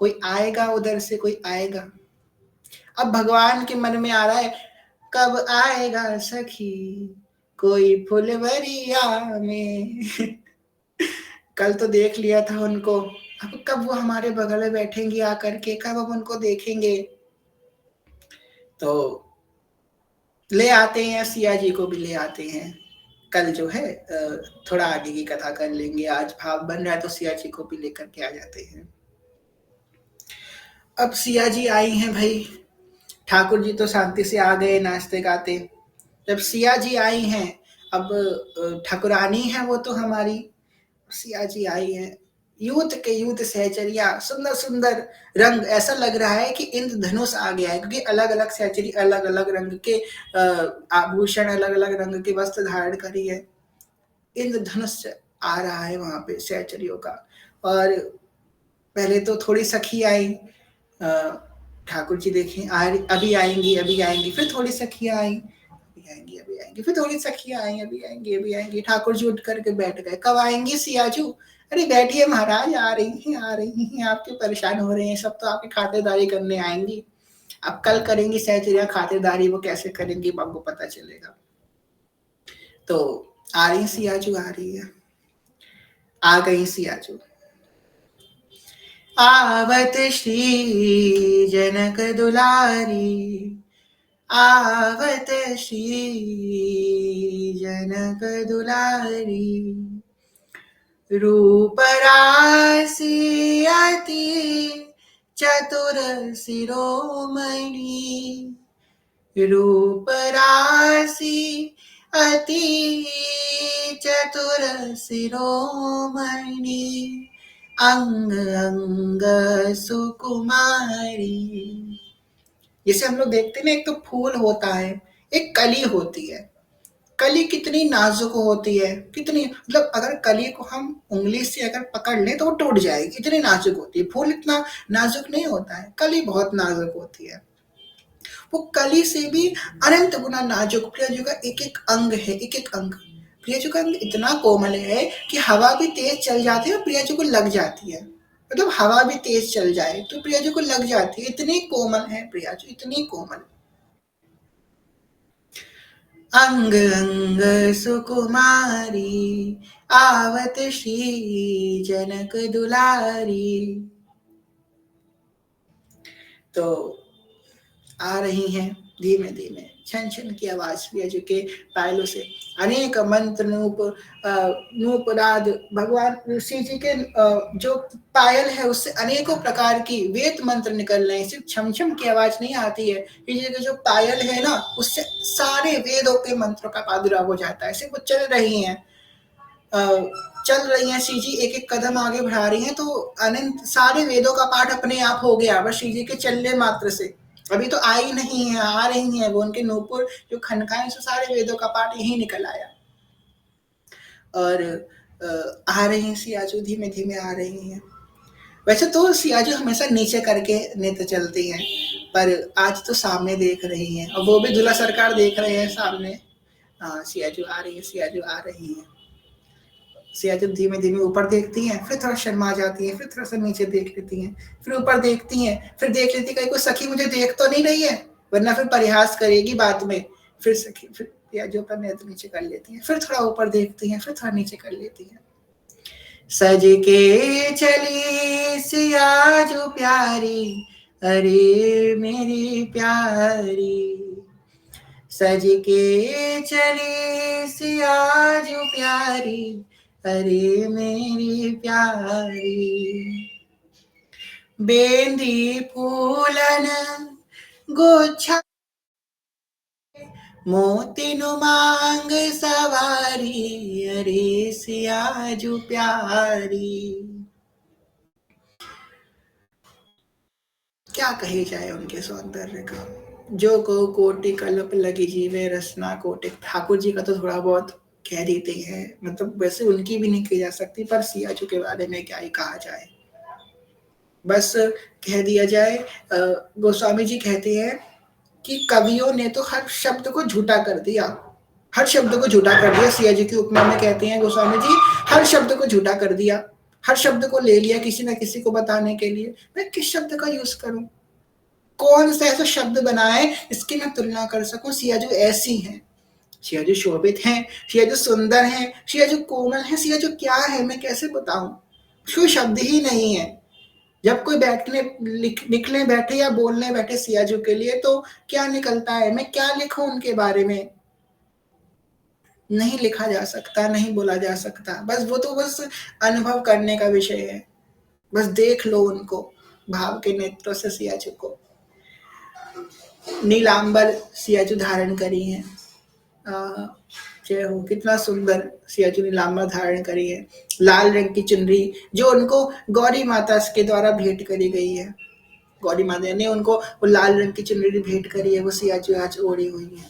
कोई आएगा उधर से, कोई आएगा। अब भगवान के मन में आ रहा है, कब आएगा सखी कोई फुलवरिया में। कल तो देख लिया था उनको, अब कब वो हमारे बगल में बैठेंगी आकर के, कब हम उनको देखेंगे। तो ले आते हैं, सिया जी को भी ले आते हैं। कल जो है थोड़ा आगे की कथा कर लेंगे, आज भाव बन रहा है तो सिया जी को भी लेकर के आ जाते हैं। अब सिया जी आई हैं भाई, ठाकुर जी तो शांति से आ गए नाचते गाते। जब सिया जी आई हैं, अब ठाकुरानी है वो तो हमारी, सिया जी आई हैं, यूथ के यूथ सहचरिया, सुंदर सुंदर रंग, ऐसा लग रहा है कि इंद्रधनुष आ गया है, क्योंकि अलग अलग सहचरी अलग अलग रंग के आभूषण, अलग अलग रंग के वस्त्र धारण करी है। इंद्रधनुष आ रहा है वहां पे सहचरियों का। और पहले तो थोड़ी सखी आई, ठाकुर जी देखें अभी आएंगी अभी आएंगी, फिर थोड़ी सखियां आई, अभी आएंगी अभी आएंगी, फिर थोड़ी सखियां आई, अभी आएंगी अभी आएंगी। ठाकुर जी उठ करके बैठ गए, कब आएंगी सियाजू? अरे बैठिए महाराज, आ रही हैं, आपके परेशान हो रहे हैं सब, तो आपकी खातिरदारी करने आएंगी। अब कल करेंगी सहचरिया खातिरदारी, वो कैसे करेंगी आपको पता चलेगा। तो आ रही सियाजू, आ रही है, आ गई सियाजू। आवत श्री जनक दुलारी, आवत श्री जनक दुलारी, रूप राशि अति चतुर शिरोमणि, रूप राशि अति चतुर शिरोमणि, अंग अंग सुकुमारी। जैसे हम लोग देखते हैं ना, एक तो फूल होता है, एक कली होती है। कली कितनी नाजुक होती है, कितनी, मतलब अगर कली को हम उंगली से अगर पकड़ लें तो वो टूट जाएगी, इतनी नाजुक होती है। फूल इतना नाजुक नहीं होता है, कली बहुत नाजुक होती है। वो कली से भी अनंत गुना नाजुक प्रियजू का एक एक अंग है, एक एक अंग। प्रियजू का अंग इतना कोमल है कि हवा भी तेज चल जाती है और प्रियजू को लग जाती है। मतलब हवा भी तेज चल जाए तो प्रियजू को लग जाती है, इतनी कोमल है प्रियजू, इतनी कोमल। अंग अंग सुकुमारी, आवत श्री जनक दुलारी। तो आ रही हैं धीमे धीमे, छन छन की आवाज सियाजू के पायलों से। अनेक मंत्र नूपुराद, भगवान श्री जी के जो पायल है उससे अनेकों प्रकार की वेद मंत्र निकल रहे हैं। सिर्फ छम छम की आवाज नहीं आती है, श्री जी के जो पायल है ना उससे सारे वेदों के मंत्रों का प्रादुर्भाव हो जाता है। सिर्फ वो चल रही हैं, चल रही हैं श्री जी, एक एक कदम आगे बढ़ा रही हैं तो अनंत सारे वेदों का पाठ अपने आप हो गया बस श्री जी के चलने मात्र से। अभी तो आई नहीं है, आ रही हैं वो, उनके नूपुर जो खनकाए से सारे वेदों का पाठ यही निकल आया। और आ रही हैं सियाजू, धीमे धीमे आ रही हैं। वैसे तो सियाजू हमेशा नीचे करके नेत्र चलती हैं, पर आज तो सामने देख रही हैं, और वो भी दूल्हा सरकार देख रहे हैं सामने। सियाजू आ रही है, सियाजू आ रही है। सियाजू धीमे धीमे ऊपर देखती हैं, फिर थोड़ा शर्मा जाती हैं, फिर थोड़ा सा नीचे देख लेती हैं, फिर ऊपर देखती हैं, फिर देख लेती कहीं कोई सखी मुझे देख तो नहीं रही है, वरना फिर परिहास करेगी बाद में। फिर सखी, फिर सियाजू अपना नेत्र नीचे कर लेती हैं, फिर थोड़ा ऊपर देखती हैं, फिर थोड़ा नीचे कर लेती हैं। सज के चली सियाजू प्यारी, अरे मेरी प्यारी। सज के चली सियाजू प्यारी, अरे मेरी प्यारी। बेंदी फूलन गोछा, मोतीनु मांग सवारी, अरे सियाजू प्यारी। क्या कही जाए उनके सौंदर्य का। जो को कोटि कल्प लगी जीवे रसना कोटिक। ठाकुर जी का तो थोड़ा बहुत कह देते हैं, मतलब वैसे उनकी भी नहीं की जा सकती, पर सियाजू के बारे में क्या ही कहा जाए, बस कह दिया जाए। गोस्वामी जी कहते हैं कि कवियों ने तो हर शब्द को झूठा कर दिया, हर शब्द को झूठा कर दिया। सियाजू की उपमा में कहते हैं गोस्वामी जी, हर शब्द को झूठा कर दिया, हर शब्द को ले लिया किसी ना किसी को बताने के लिए। मैं किस शब्द का यूज करूं, कौन सा ऐसा शब्द बनाए इसकी मैं तुलना कर सकूं। सियाजू ऐसी हैं, सियाजू शोभित हैं, सियाजू सुंदर हैं, सियाजू कोमल है, सियाजू क्या है मैं कैसे बताऊं, कोई शब्द ही नहीं है। जब कोई बैठने लिखने बैठे या बोलने बैठे सियाजू के लिए तो क्या निकलता है, मैं क्या लिखूं उनके बारे में, नहीं लिखा जा सकता, नहीं बोला जा सकता। बस वो तो बस अनुभव करने का विषय है, बस देख लो उनको भाव के नेत्रों से सियाजू को। नीलांबर सियाजू धारण करी है, जय हो, कितना सुंदर सियाजू नीलांबर धारण करी है। लाल रंग की चुनरी जो उनको गौरी माता के द्वारा भेंट करी गई है, गौरी माता ने उनको वो लाल रंग की चुनरी भेंट करी है, वो सियाजू आज ओढ़ी हुई है।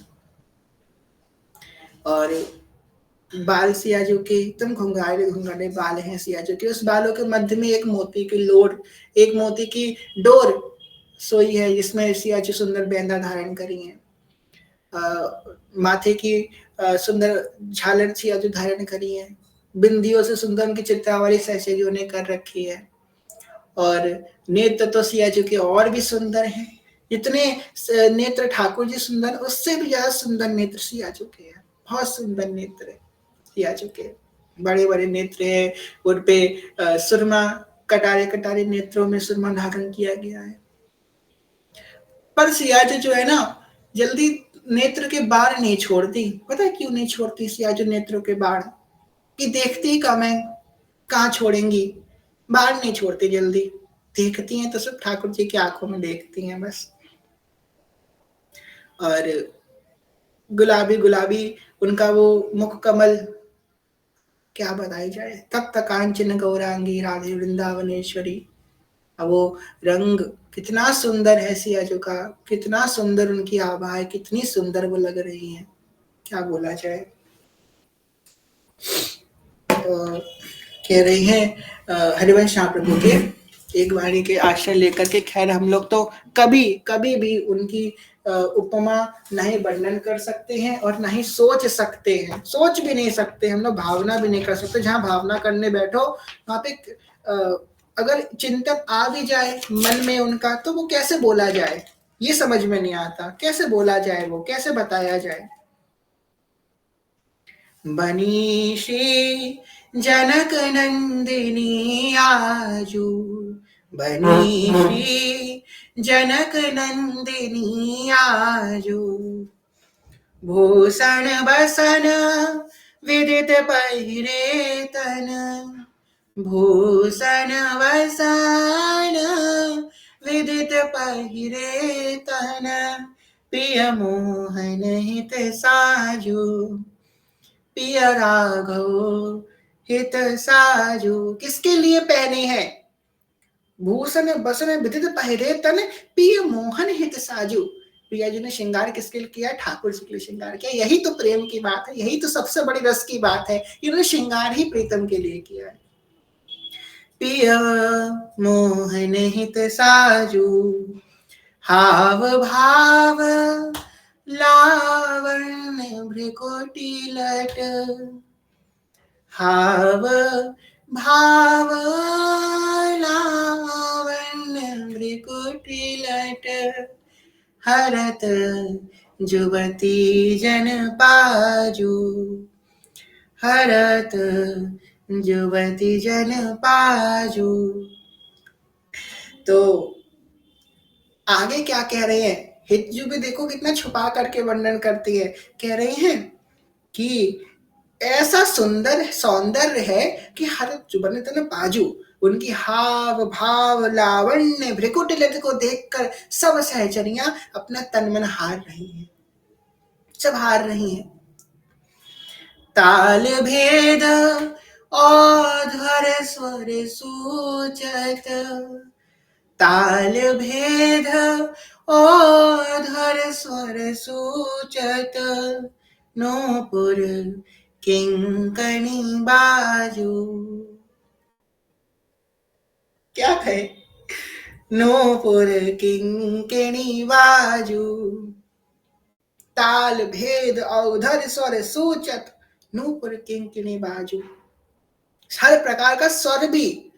और बाल सियाजू के एकदम घुंघराले घुंघराले बाल हैं सियाजू के, उस बालों के मध्य में एक मोती की लोड, एक मोती की डोर सोई है, जिसमें सियाजू सुंदर बेंदा धारण करी है। माथे की सुंदर झालर सियाजू धारण करी है, बिंदियों से सुंदर उनकी चित्रावली सियाजू ने कर रखी है। और नेत्र तो सियाजू के और भी सुंदर हैं, जितने नेत्र ठाकुर जी सुंदर उससे भी ज्यादा सुंदर नेत्र सियाजू के हैं, बहुत सुंदर नेत्र है सियाजू के, बड़े बड़े नेत्र है उन पे। सुरमा, कटारे कटारे नेत्रों में सुरमा धारण किया गया है। पर सियाजू जो है ना जल्दी नेत्र के बाढ़ नहीं छोड़ती, पता है क्यों नहीं छोड़ती सियाजू नेत्रों के बाढ़, कि देखती ही कम है, कहाँ छोड़ेंगी, बाढ़ नहीं छोड़ती जल्दी, देखती हैं तो सब ठाकुर जी की आंखों में देखती हैं बस। और गुलाबी गुलाबी उनका वो मुख कमल, क्या बताई जाए। तप्त कांचन गौरांगी राधे वृंदावनेश्वरी, अब वो रंग कितना सुंदर है सियाजू का, कितना सुंदर उनकी आभा है, कितनी सुंदर वो लग रही है, क्या बोला जाए। तो कह रही हैं हरिवंश प्रभु के एक वाणी के आश्रय लेकर के, खैर हम लोग तो कभी कभी भी उनकी उपमा नहीं वर्णन कर सकते हैं और नहीं सोच सकते हैं, सोच भी नहीं सकते हम लोग, भावना भी नहीं कर सकते। जहाँ भावना करने बैठो वहां पे अगर चिंतन आ भी जाए मन में उनका तो वो कैसे बोला जाए, ये समझ में नहीं आता, कैसे बोला जाए, वो कैसे बताया जाए। बनी श्री जनक नंदिनी आजू, बनी श्री जनक नंदिनी आजू। भूषण बसन विदित पहिरे तन, भूषण वसन विदित पहिरे तन, पिय मोहन हित साजू, पिय राघव हित साजू। किसके लिए पहने हैं? भूषण बसन विदित पहिरे तन, पिय मोहन हित साजू। प्रिया जी ने श्रृंगार किसके लिए किया? ठाकुर जी के लिए श्रृंगार किया। यही तो प्रेम की बात है, यही तो सबसे बड़ी रस की बात है। इन्होंने श्रृंगार ही प्रीतम के लिए किया है। पिय मोहन हित साजू, हाव भाव लावण्य भ्रिकुटी लट, हाव भाव लावण्य भ्रिकुटी लट, हरत जुवती जन पाजू, हरत जुवती जन पाजू। तो आगे क्या कह रहे हैं? हितजू भी देखो कितना छुपा करके वर्णन करती है। कह रहे हैं कि ऐसा सुंदर सौंदर्य है कि हर जुबन तन पाजू। उनकी हाव भाव लावण्य भ्रिकुटी लट को देखकर सब सहचरियां अपना तन मन हार रही हैं, सब हार रही हैं। ताल भेद औधर स्वर सूचत, ताल भेद औधर स्वर सूचत, नूपुर किंकणी बाजू। क्या कहे? नूपुर किंकणी बाजू, ताल भेद औधर स्वर सूचत, नूपुर किंकणी बाजू। हर प्रकार का स्वर भी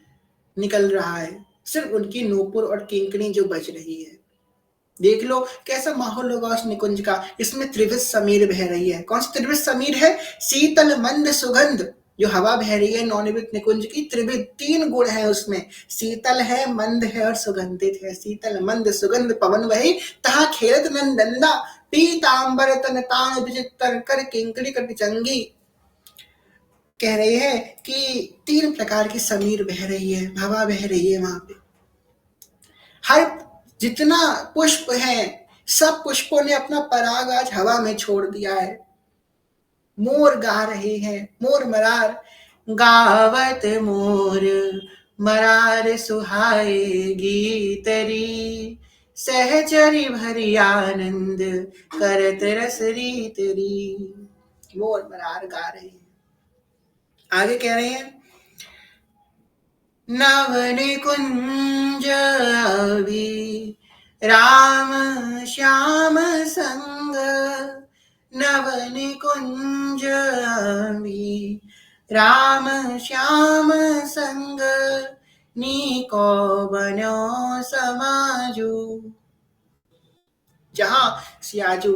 निकल रहा है, सिर्फ उनकी नूपुर और किंकणी जो बज रही है। देख लो कैसा माहौल होगा उस निकुंज का। इसमें त्रिविध समीर बह रही है। कौन सी त्रिविध समीर है? शीतल मंद सुगंध जो हवा बह रही है नौनिवित निकुंज की। त्रिविध, तीन गुण है उसमें, शीतल है, मंद है और सुगंधित है। शीतल मंद सुगंध पवन वही, तहा खेलत नंदंदा, पीतांबर तन तान विचित्र कर किंकड़ी कट चंगी। कह रहे हैं कि तीन प्रकार की समीर बह रही है, हवा बह रही है वहां पे। हर जितना पुष्प है, सब पुष्पों ने अपना पराग आज हवा में छोड़ दिया है। मोर गा रहे हैं, मोर मरार गावत मोर मरार सुहाए गीतरी, सहचरी भरी आनंद करत रसरी तेरी। मोर मरार गा रहे हैं। आगे कह रहे हैं, नव निकुंज अभी राम श्याम संग, नव निकुंज अभी राम श्याम संग, नीको बनो समाजू। जहां सियाजू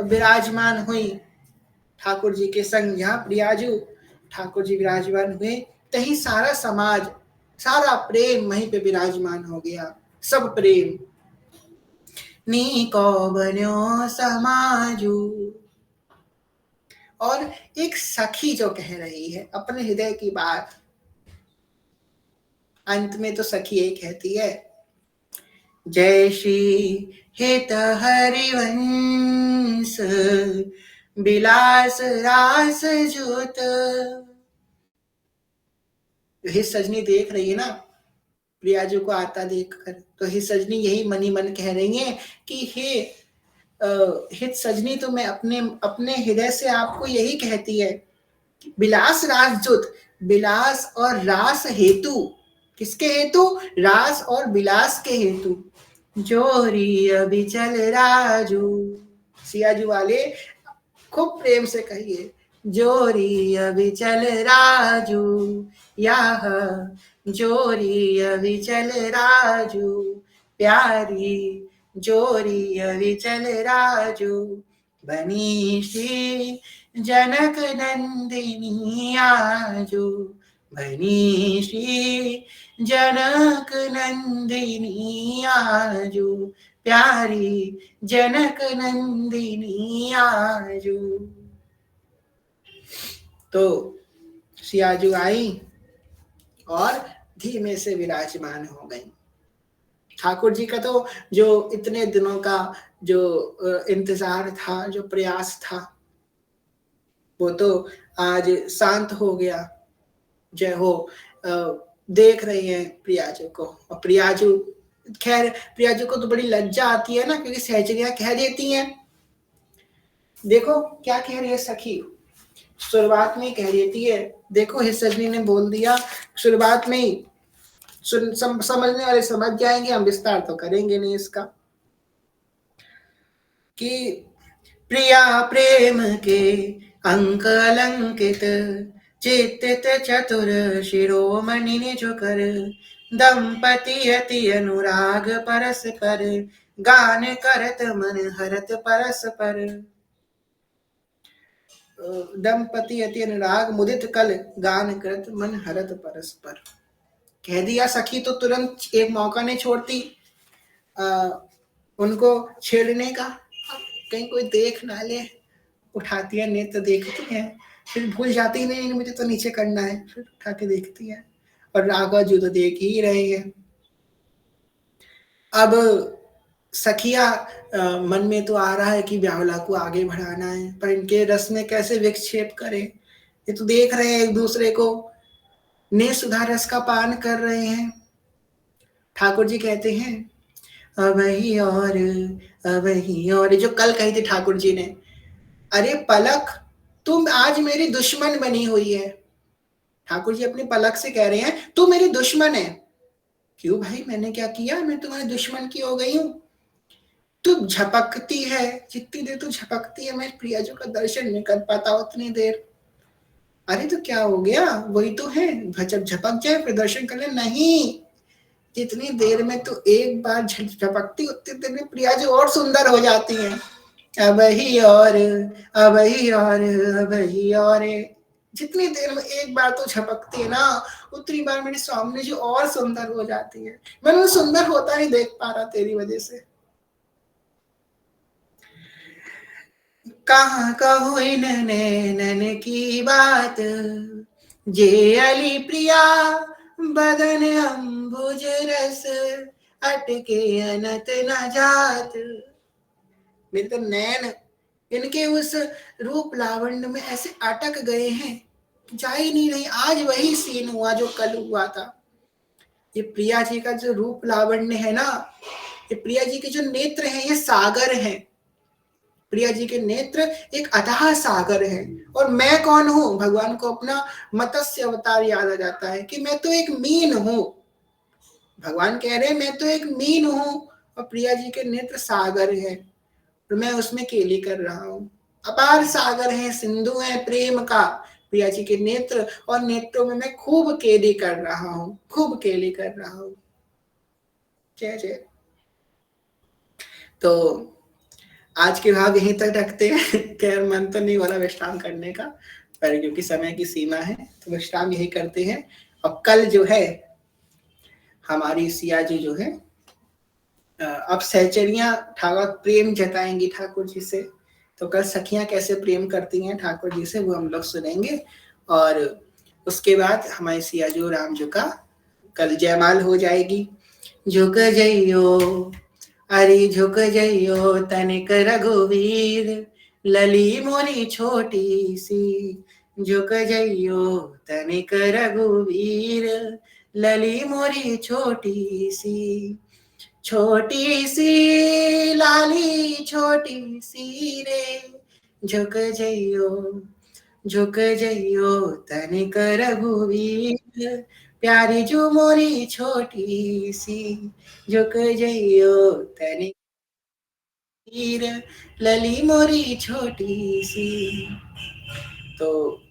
विराजमान हुई ठाकुर जी के संग, जहां प्रियाजू ठाकुर जी विराजमान हुए, तही सारा समाज, सारा प्रेम वहीं पे विराजमान हो गया। सब प्रेम। नीको बन्यो समाजू। और एक सखी जो कह रही है अपने हृदय की बात, अंत में तो सखी यही कहती है, जय श्री हित हरिवंश बिलास रास जुत। हित सजनी देख रही है ना प्रियाजू को आता देखकर, तो हित सजनी यही मनी मन कह रही है कि हे हित सजनी, तो मैं अपने अपने हृदय से आपको यही कहती है, बिलास रास जुत। बिलास और रास हेतु, किसके हेतु? रास और बिलास के हेतु। जोरी अभिचल राजू। सियाजू वाले खूब प्रेम से कहिए, जोरी अभिचल राजू, याह जोरी अभिचल राजू, प्यारी जोरी अभिचल राजू, बनी श्री जनक नंदिनी आजू, बनी श्री जनक नंदिनी आजू, प्यारी जनक नंदिनी आजू। तो सियाजू आई और धीमे से विराजमान हो गई। ठाकुर जी का तो जो इतने दिनों का जो इंतजार था, जो प्रयास था, वो तो आज शांत हो गया। जय हो। देख रही है प्रियाजू को, और प्रियाजू, खैर प्रियाजू को तो बड़ी लज्जा आती है ना, क्योंकि सहचरियां कह देती हैं। देखो क्या कह रही है सखी, शुरुआत में कह देती है, देखो हिस्सजनी ने बोल दिया शुरुआत में ही। समझने वाले समझ जाएंगे, हम विस्तार तो करेंगे नहीं इसका। कि प्रिया प्रेम के अंक अलंकित, चित्तित चतुर शिरोमणि निज कर, दंपति अति अनुराग परस्पर, गान करत मन हरत परस्पर। दंपति अति अनुराग मुदित कल, गान करत मन हरत परस्पर। कह दिया सखी तो तुरंत एक मौका नहीं छोड़ती उनको छेड़ने का। कहीं कोई देख ना ले, उठाती है नेत्र, देखती है, फिर भूल जाती है, नहीं मुझे तो नीचे करना है, फिर उठा के देखती है, और राघव जी तो देख ही रहे हैं। अब सखिया मन में तो आ रहा है कि ब्यावला को आगे बढ़ाना है, पर इनके रस में कैसे विक्षेप करे। ये तो देख रहे हैं एक दूसरे को, ने सुधा रस का पान कर रहे हैं। ठाकुर जी कहते हैं अवही और जो कल कही थी ठाकुर जी ने, अरे पलक तुम आज मेरी दुश्मन बनी हुई है। ठाकुर जी अपनी पलक से कह रहे हैं तू मेरी दुश्मन है। क्यों भाई, मैंने क्या किया, मैं तुम्हारी दुश्मन की हो गई हूं? तू झपकती है, जितनी देर तू झपकती है मैं प्रियाजू का दर्शन नहीं कर पाता उतनी देर। अरे तो क्या हो गया, वही तो है, जब झपक जाए फिर दर्शन कर ले। नहीं, जितनी देर में तू एक बार झपकती उतनी देर में प्रियाजू और सुंदर हो जाती है। अबही और जितनी देर में एक बार तो झपकती है ना, उतनी बार मेरे सामने जो और सुंदर हो जाती है। मैं उन्हें सुंदर होता नहीं देख पा रहा तेरी वजह से। कहाँ कहो इन नैन की बात, जे अली प्रिया बदन अंबुज रस, अटके अनत न जात। मेरे तो नैन इनके उस रूप लावण्य में ऐसे अटक गए हैं, जा ही नहीं रही। आज वही सीन हुआ जो कल हुआ था। ये प्रिया जी का जो रूप लावण्य है ना, ये प्रिया जी के जो नेत्र हैं, ये सागर हैं। प्रिया जी के नेत्र एक अथाह सागर है। और मैं कौन हूं? भगवान को अपना मत्स्य अवतार याद आ जाता है कि मैं तो एक मीन हूं। भगवान कह रहे हैं मैं तो एक मीन हूं, और प्रिया जी के नेत्र सागर है, और मैं उसमें केली कर रहा हूं। अपार सागर है, सिंधु है प्रेम का प्रिया जी के नेत्र, और नेत्रों में मैं खूब केली कर रहा हूं, खूब केली कर रहा हूं। जय जय। तो आज के भाग यहीं तक रखते हैं। खैर मन तो नहीं हो रहा विश्राम करने का, पर क्योंकि समय की सीमा है तो विश्राम यही करते हैं। और कल जो है हमारी सिया जी जो है अब सहचरियां ठाकुर प्रेम जताएंगी ठाकुर जी से। तो कल सखियां कैसे प्रेम करती हैं ठाकुर जी से वो हम लोग सुनेंगे। और उसके बाद हमारी सिया जी राम जी का कल जयमाल हो जाएगी। झुक जइयो अरे झुक जइयो तनिक रघुवीर, लली मोरी छोटी सी। झुक जइयो तनिक रघुवीर, लली मोरी छोटी सी। छोटी सी लाली छोटी सी रे, झुक जइयो तनिक रघुवीर, प्यारी जो मोरी छोटी सी। झुक जइयो तनिक वीर, लली मोरी छोटी सी। तो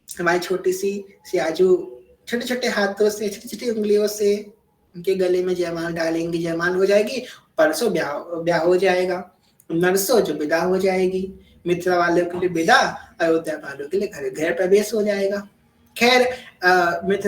हमारी छोटी सी सियाजू छोटे छोटे हाथों से, छोटी छोटी उंगलियों से उनके गले में जयमाल डालेंगी, जयमाल हो जाएगी। परसों ब्याह हो जाएगा, नरसों जो विदा हो जाएगी। मिथिला वालों के लिए विदा, अयोध्या वालों के लिए घर प्रवेश हो जाएगा। खैर मित्र